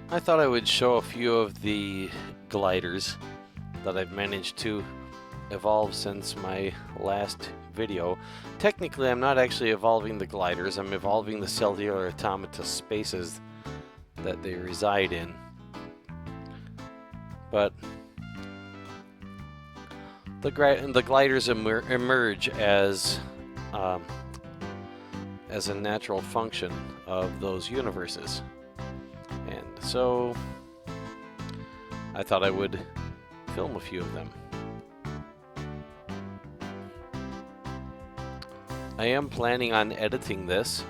I thought I would show a few of the gliders that I've managed to evolve since my last video. Technically, I'm not actually evolving the gliders, I'm evolving the cellular automata spaces that they reside in. But the gliders emerge as a natural function of those universes. And so I thought I would film a few of them. I am planning on editing this.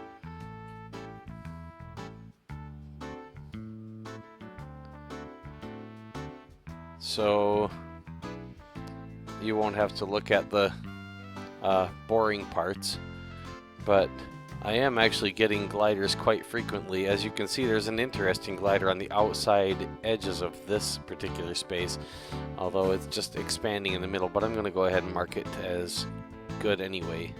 So you won't have to look at the boring parts, but I am actually getting gliders quite frequently. As you can see, there's an interesting glider on the outside edges of this particular space, although it's just expanding in the middle, but I'm going to go ahead and mark it as good anyway.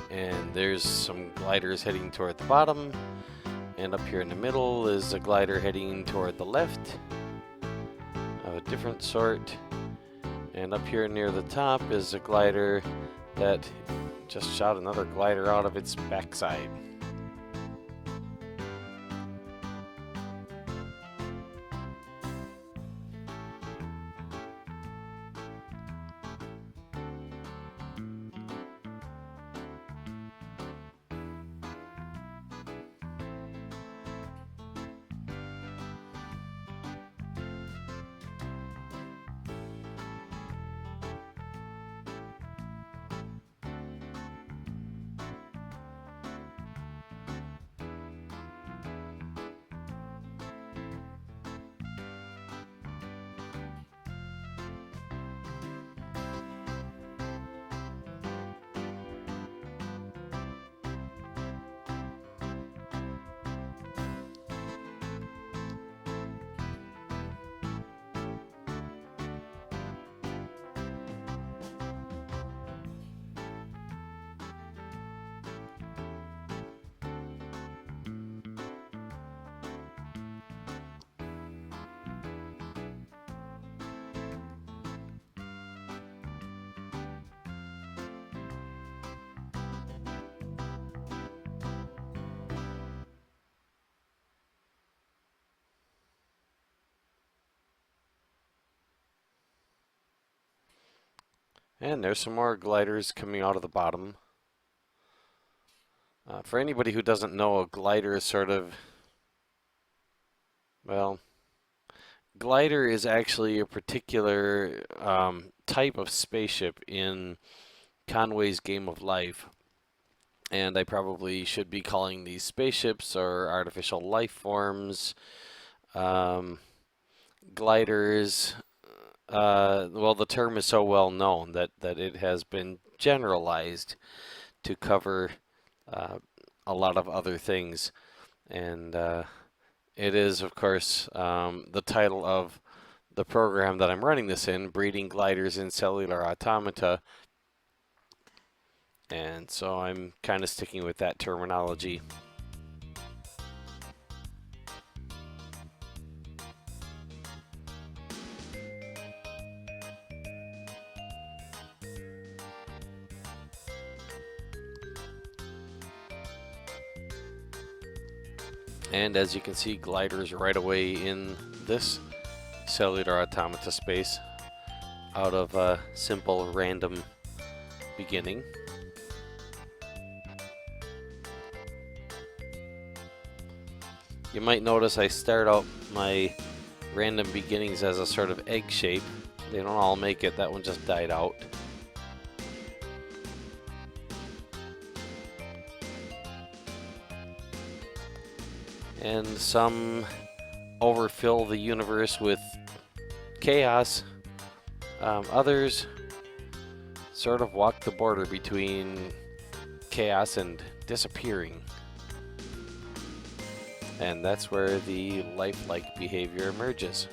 And there's some gliders heading toward the bottom, and up here in the middle is a glider heading toward the left of a different sort, and up here near the top is a glider that just shot another glider out of its backside. And there's some more gliders coming out of the bottom. For anybody who doesn't know, a glider is sort of, well, glider is actually a particular type of spaceship in Conway's Game of Life. And I probably should be calling these spaceships or artificial life forms, gliders. Well, the term is so well known that it has been generalized to cover a lot of other things. And it is, of course, the title of the program that I'm running this in, Breeding Gliders in Cellular Automata. And so I'm kind of sticking with that terminology. And as you can see, gliders right away in this Cellular Automata space out of a simple random beginning. You might notice I start out my random beginnings as a sort of egg shape. They don't all make it, that one just died out. and some overfill the universe with chaos. Others sort of walk the border between chaos and disappearing. And that's where the lifelike behavior emerges.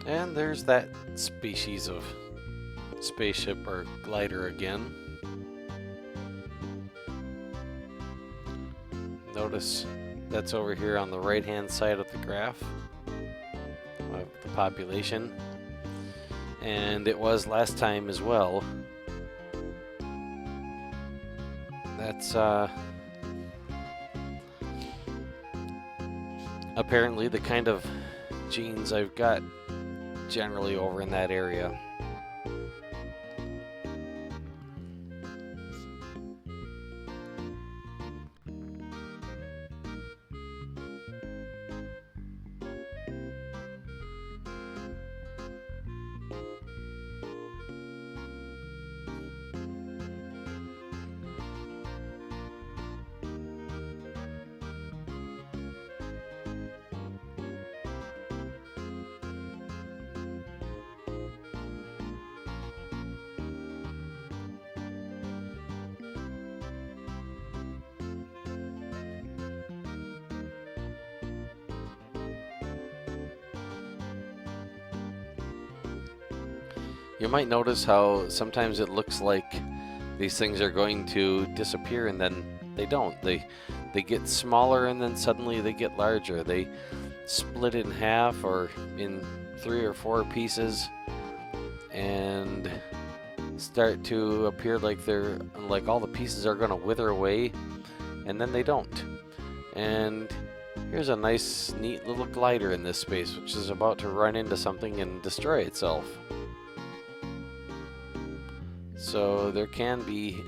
And there's that species of spaceship or glider again. Notice that's over here on the right hand side of the graph of the population, and it was last time as well. That's apparently the kind of genes I've got generally over in that area. You might notice how sometimes it looks like these things are going to disappear and then they don't. They get smaller and then suddenly they get larger. They split in half or in 3 or 4 pieces and start to appear like all the pieces are going to wither away, and then they don't. And here's a nice, neat little glider in this space, which is about to run into something and destroy itself. So there can be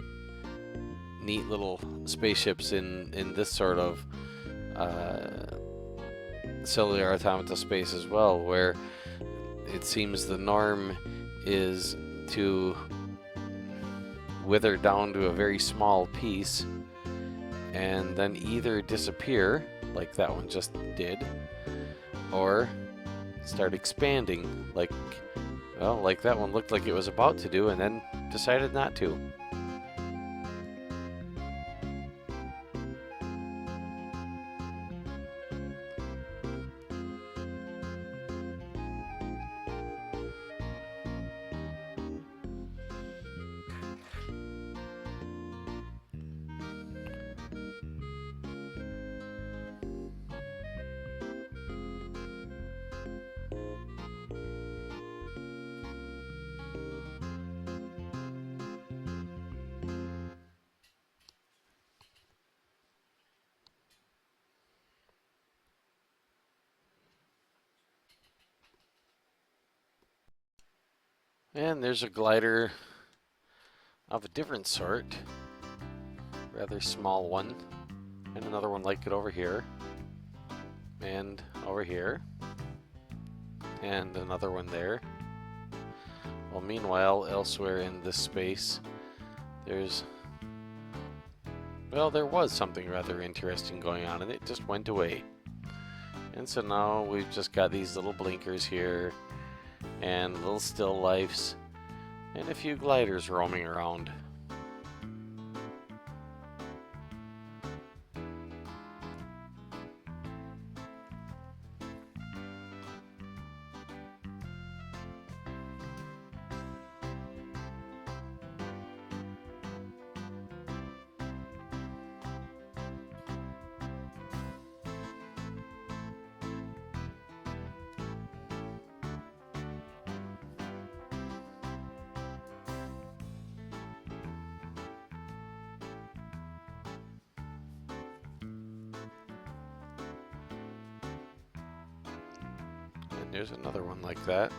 neat little spaceships in this sort of cellular automata space as well, where it seems the norm is to wither down to a very small piece and then either disappear, like that one just did, or start expanding, like Well, like that one looked like it was about to do and then decided not to. And there's a glider of a different sort, rather small one, and another one like it over here, and over here, and another one there. Well, meanwhile, elsewhere in this space, there was something rather interesting going on, and it just went away. And so now we've just got these little blinkers here, and little still lifes, and a few gliders roaming around. And there's another one like that.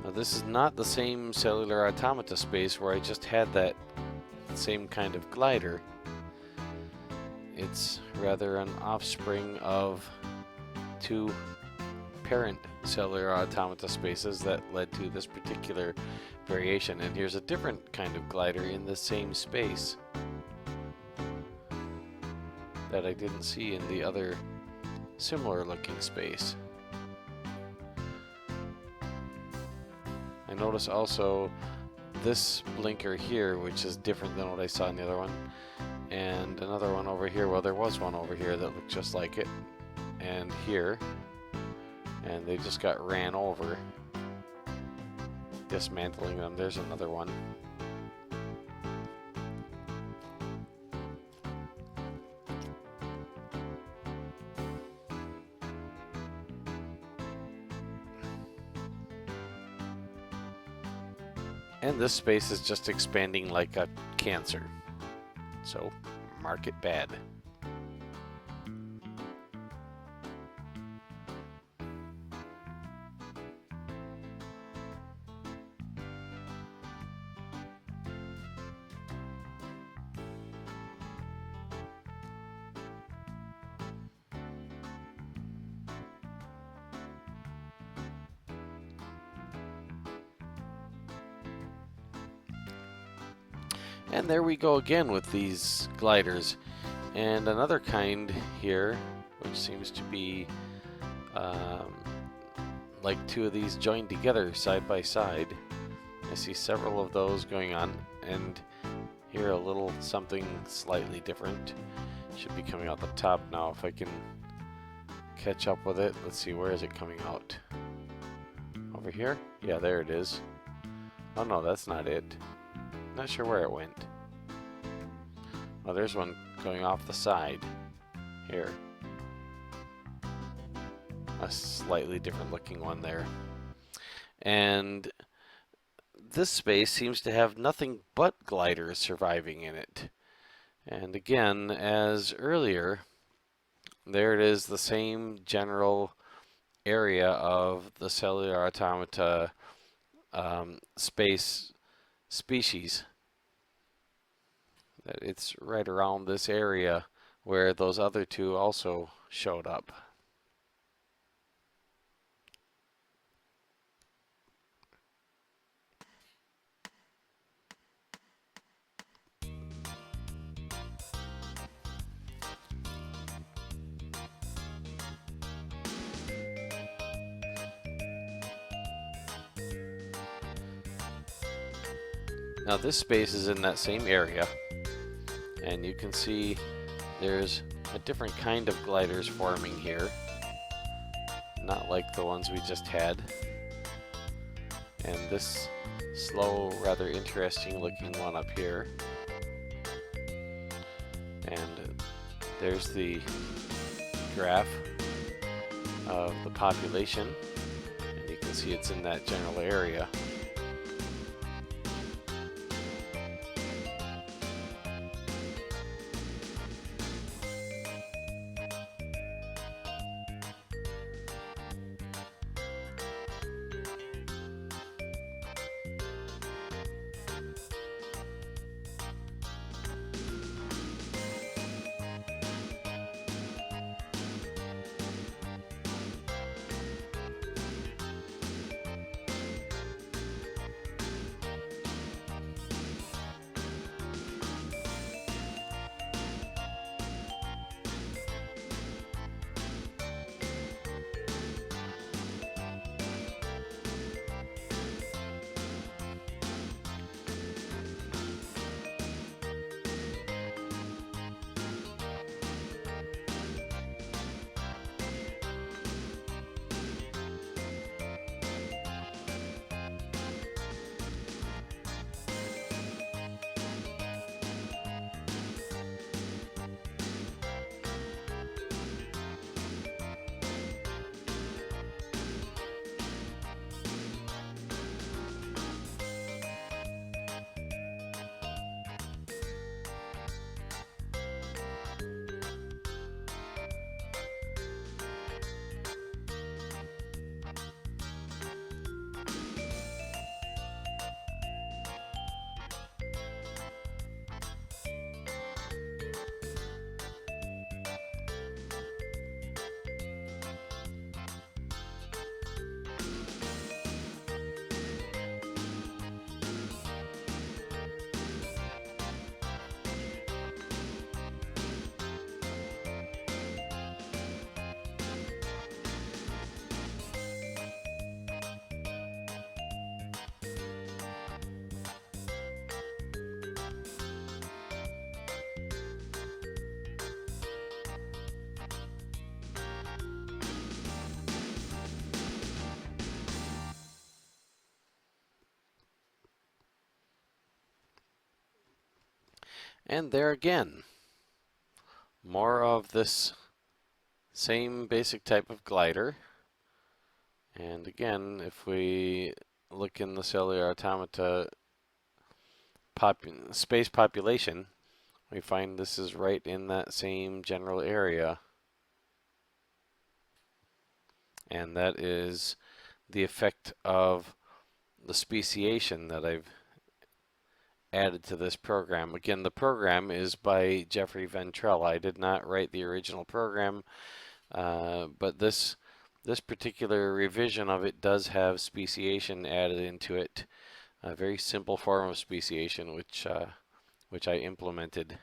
Now, this is not the same Cellular Automata Space where I just had that same kind of glider. It's rather an offspring of two parent Cellular Automata Spaces that led to this particular variation. And here's a different kind of glider in the same space that I didn't see in the other similar looking space. I notice also this blinker here, which is different than what I saw in the other one, and another one over here. Well, there was one over here that looked just like it, and here, and they just got ran over, dismantling them. There's another one. And this space is just expanding like a cancer. So, mark it bad. And there we go again with these gliders. And another kind here, which seems to be like two of these joined together side by side. I see several of those going on, and here a little something slightly different. Should be coming out the top now if I can catch up with it. Let's see, where is it coming out? Over here? Yeah, there it is. Oh no, that's not it. Not sure where it went. Oh, there's one going off the side. Here. A slightly different looking one there. And this space seems to have nothing but gliders surviving in it. And again, as earlier, there it is, the same general area of the Cellular Automata space species. It's right around this area where those other two also showed up. Now this space is in that same area, and you can see there's a different kind of gliders forming here, not like the ones we just had. And this slow, rather interesting looking one up here. And there's the graph of the population, and you can see it's in that general area. And there again, more of this same basic type of glider. And again, if we look in the Cellular Automata space population, we find this is right in that same general area. And that is the effect of the speciation that I've added to this program. Again, the program is by Jeffrey Ventrell. I did not write the original program, but this particular revision of it does have speciation added into it. A very simple form of speciation, which I implemented.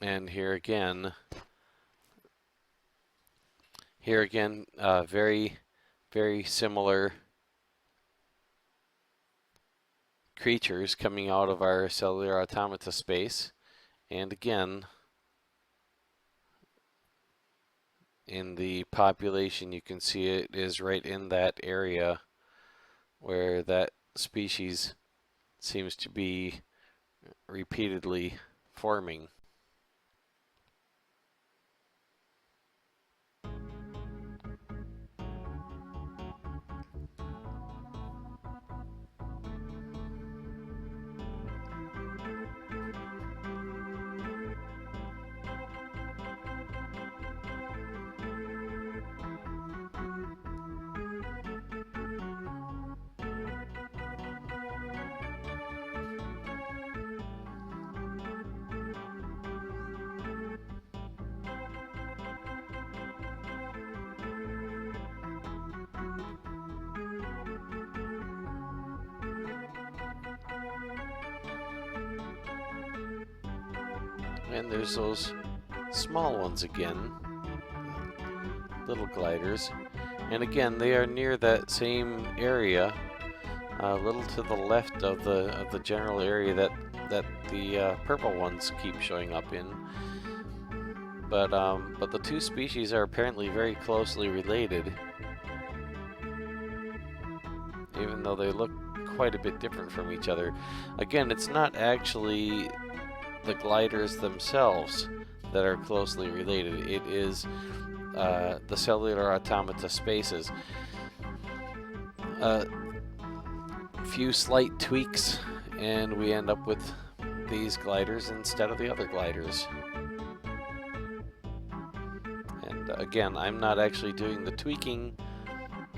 And here again, very, very similar creatures coming out of our Cellular Automata space. And again, in the population, you can see it is right in that area where that species seems to be repeatedly forming. And there's those small ones again. little gliders. And again, they are near that same area, a little to the left of the general area that the purple ones keep showing up in. But the two species are apparently very closely related, even though they look quite a bit different from each other. Again, it's not actually the gliders themselves that are closely related. It is the cellular automata spaces. A few slight tweaks and we end up with these gliders instead of the other gliders. And again, I'm not actually doing the tweaking,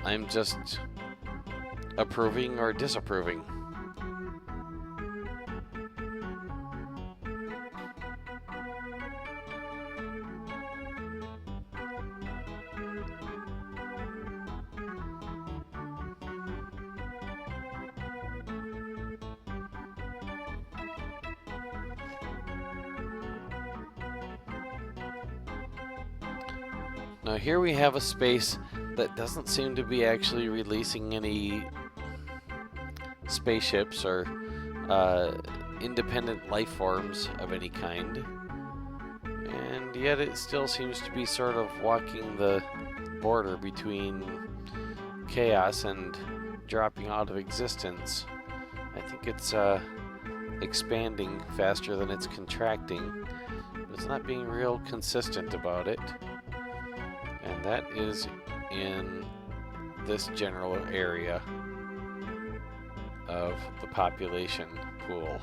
I'm just approving or disapproving. Now here we have a space that doesn't seem to be actually releasing any spaceships or independent life forms of any kind. And yet it still seems to be sort of walking the border between chaos and dropping out of existence. I think it's expanding faster than it's contracting, but it's not being real consistent about it. And that is in this general area of the population pool.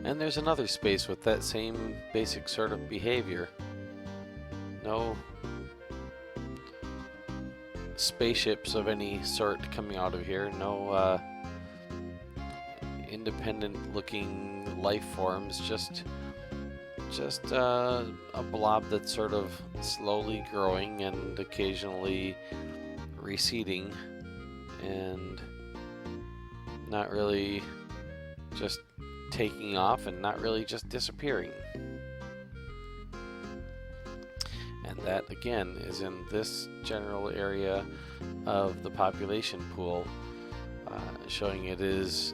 And there's another space with that same basic sort of behavior. No spaceships of any sort coming out of here. No independent looking life forms. Just a blob that's sort of slowly growing and occasionally receding, and not really just taking off and not really just disappearing. And that again is in this general area of the population pool, showing it is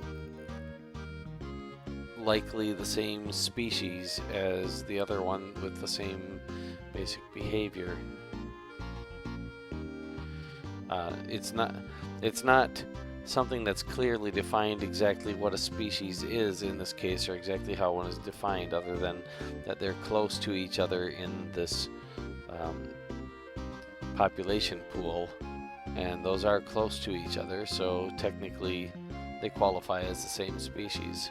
likely the same species as the other one with the same basic behavior. It's not something that's clearly defined exactly what a species is in this case, or exactly how one is defined, other than that they're close to each other in this population pool, and those are close to each other, so technically they qualify as the same species.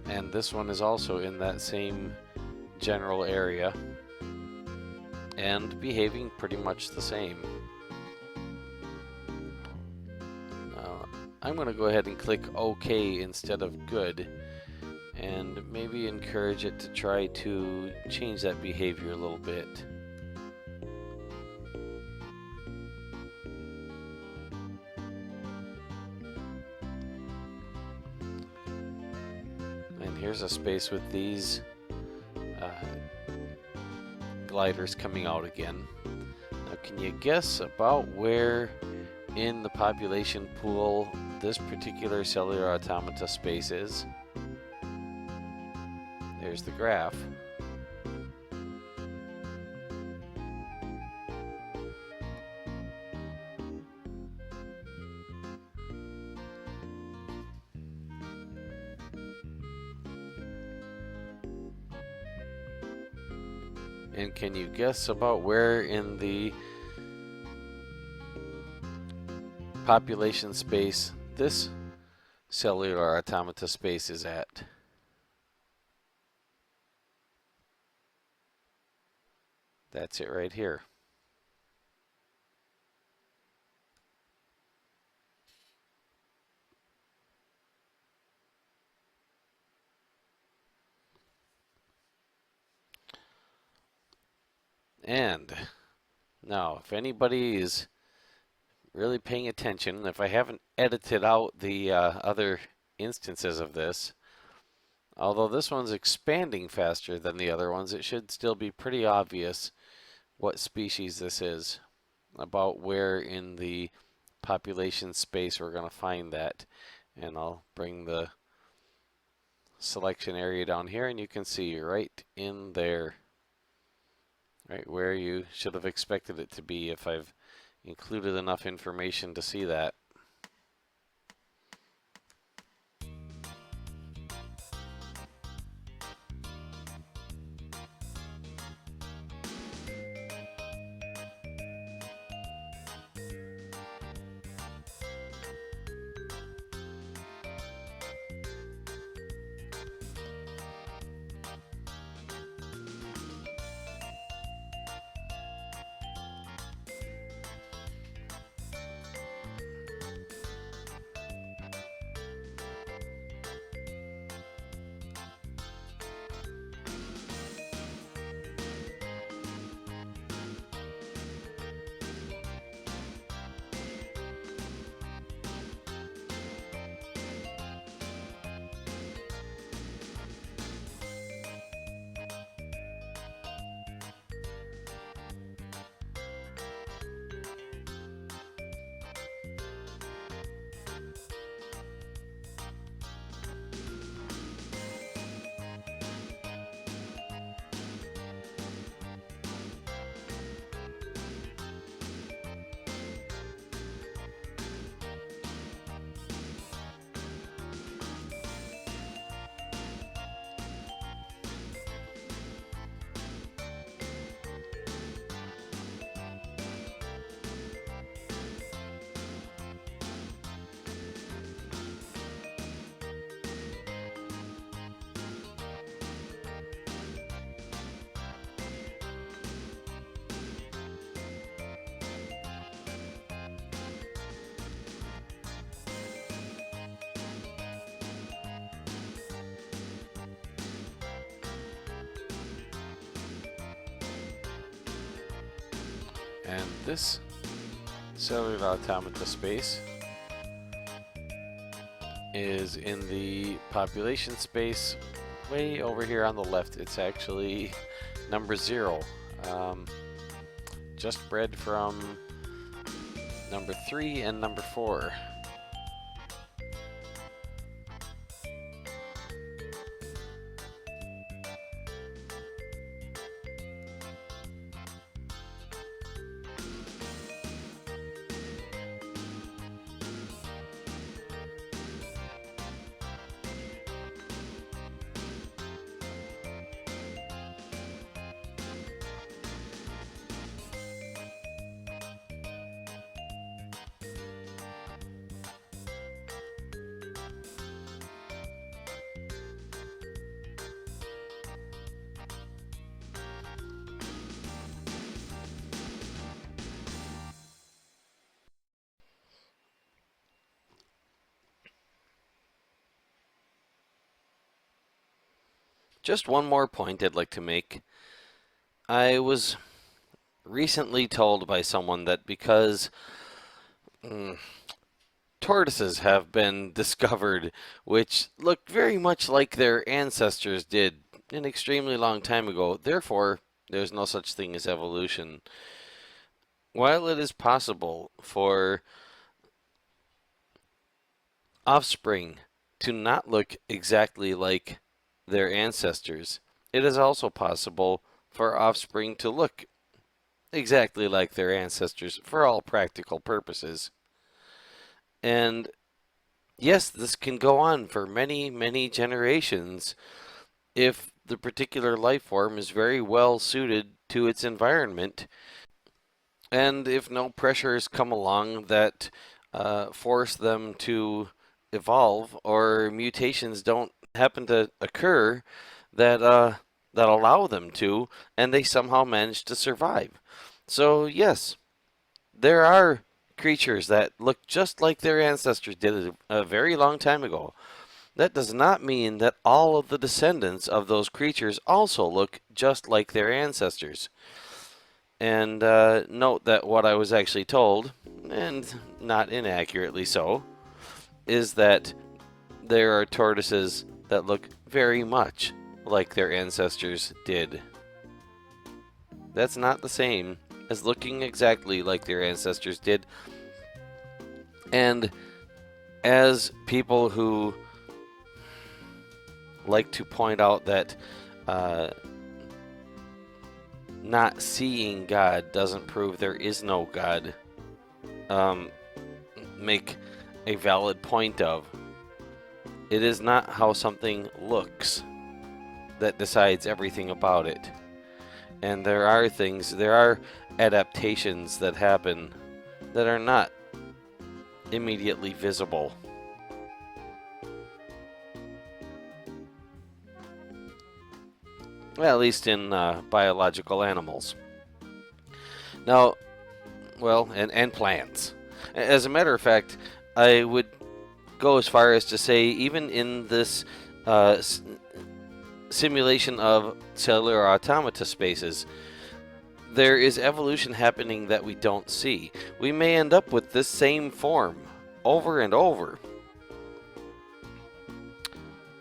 And this one is also in that same general area and behaving pretty much the same. Now, I'm going to go ahead and click OK instead of good, and maybe encourage it to try to change that behavior a little bit. And here's a space with these gliders coming out again. Now, can you guess about where in the population pool this particular cellular automata space is? There's the graph. And can you guess about where in the population space this cellular automata space is at? That's it right here. And now, if anybody is really paying attention, if I haven't edited out the other instances of this, although this one's expanding faster than the other ones, it should still be pretty obvious what species this is, about where in the population space we're going to find that. And I'll bring the selection area down here, and you can see right in there, right where you should have expected it to be if I've included enough information to see that. And this cellular automata space is in the population space way over here on the left. It's actually number 0. Just bred from number 3 and number 4. Just one more point I'd like to make. I was recently told by someone that because tortoises have been discovered which look very much like their ancestors did an extremely long time ago, therefore, there's no such thing as evolution. While it is possible for offspring to not look exactly like their ancestors, it is also possible for offspring to look exactly like their ancestors for all practical purposes. And yes, this can go on for many, many generations if the particular life form is very well suited to its environment, and if no pressures come along that force them to evolve, or mutations don't happen to occur that that allow them to, and they somehow manage to survive. So yes, there are creatures that look just like their ancestors did a very long time ago. That does not mean that all of the descendants of those creatures also look just like their ancestors. And note that what I was actually told, and not inaccurately so, is that there are tortoises that look very much like their ancestors did. That's not the same as looking exactly like their ancestors did. And as people who like to point out that not seeing God doesn't prove there is no God, make a valid point of, it is not how something looks that decides everything about it. And there are adaptations that happen that are not immediately visible. Well, at least in biological animals. Now, well, and plants. As a matter of fact, I would go as far as to say, even in this simulation of cellular automata spaces, there is evolution happening that we don't see. We may end up with this same form over and over,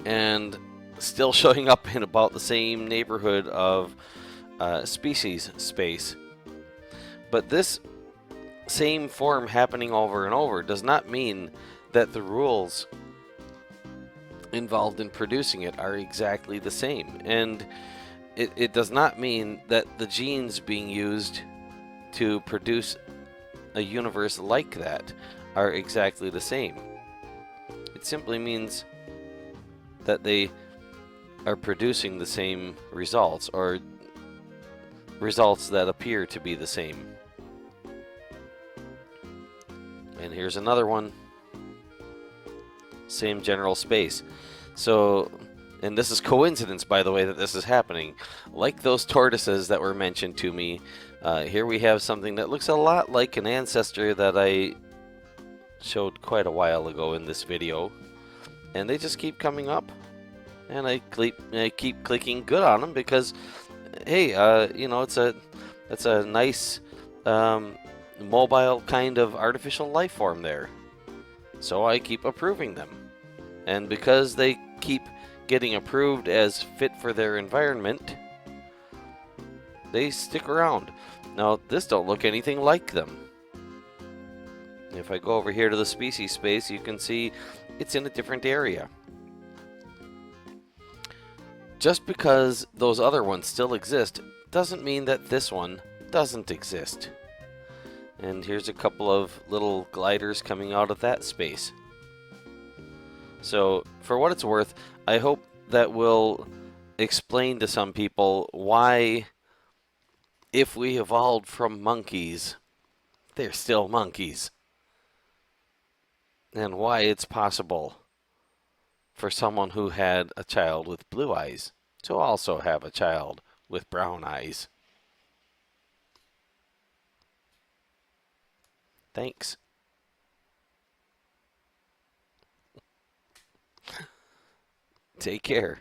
and still showing up in about the same neighborhood of species space. But this same form happening over and over does not mean that the rules involved in producing it are exactly the same. And it does not mean that the genes being used to produce a universe like that are exactly the same. It simply means that they are producing the same results, or results that appear to be the same. And here's another one. Same general space. So, and this is coincidence, by the way, that this is happening. Like those tortoises that were mentioned to me, here we have something that looks a lot like an ancestor that I showed quite a while ago in this video. And they just keep coming up. And I keep clicking good on them because, hey, you know, it's a nice mobile kind of artificial life form there. So I keep approving them. And because they keep getting approved as fit for their environment, they stick around. Now, this don't look anything like them. If I go over here to the species space, you can see it's in a different area. Just because those other ones still exist doesn't mean that this one doesn't exist. And here's a couple of little gliders coming out of that space. So, for what it's worth, I hope that will explain to some people why, if we evolved from monkeys, they're still monkeys. And why it's possible for someone who had a child with blue eyes to also have a child with brown eyes. Thanks. Take care.